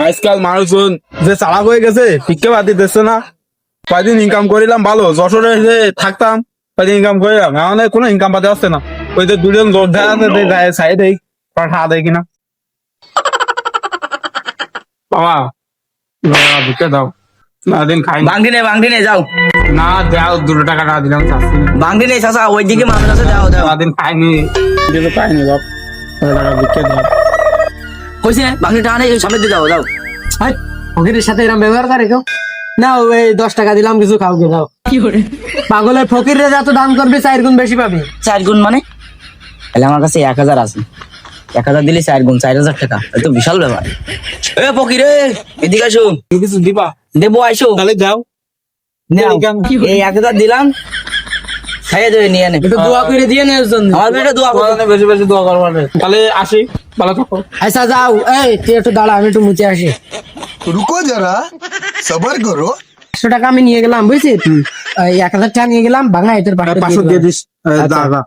আজকাল মানুষজন যে চালাক হয়ে গেছে ভিক্ষা বাদ দিতেছে না। কয়দিন ইনকাম করিলাম ভালো, যশোরে যে থাকতাম কয়দিন ইনকাম করিলাম, এখন কোনো ইনকাম পাতে আসছে না। ওই যে দুজন লোক দেয় সাইড দেয় খা দেয় কিনা। বাবা ভিক্ষা দাও, না দিন খাই বাংটি নে যাও, না, দাও 2 টাকা না দিলাম চাচ্ছি না। বাংটি নে চাচা, ওইদিকে মানুষ আছে, যাও যাও। দিন খাইনি, কিছু খাইনি বাপ, 2 টাকা ভিক্ষা দাও। কইছে বাংটি টাকা নেই, সামনে দিয়ে যাও যাও। হাই, ফকিরের সাথে এরকম ব্যবহার করে কেউ? না, ওই 10 টাকা দিলাম, কিছু খাও গে যাও। পাগলের ফকিরে যত দান করবি 4 গুণ বেশি পাবি। 4 গুণ মানে? তাহলে আমার কাছে 1000 আছে, 1000 দিলে 4 গুণ 4000 টাকা, এটা তো বিশাল ব্যাপার। এ ফকির এদিকে আসো, কিছু দিবা? দেবো আইসো। তাহলে দাও। নাও, এই 1000 দিলাম, খাইয়ে দেবে নিয়ে নে। একটু দোয়া করে দিয়ে নে ওর জন্য। আমার বেটা দোয়া করো। বেশি বেশি দোয়া করবো। তাহলে আসি, ভালো থাকো। আচ্ছা যাও, এই তুই একটু দাঁড়া, আমি একটু মুছে আসি। रुको जरा सबर करो। 100 টাকা আমি নিয়ে গেলাম, বুঝছিস? 1000 টাকা নিয়ে গেলাম, ভাঙা এটার 500 দিয়ে দিস। আচ্ছা।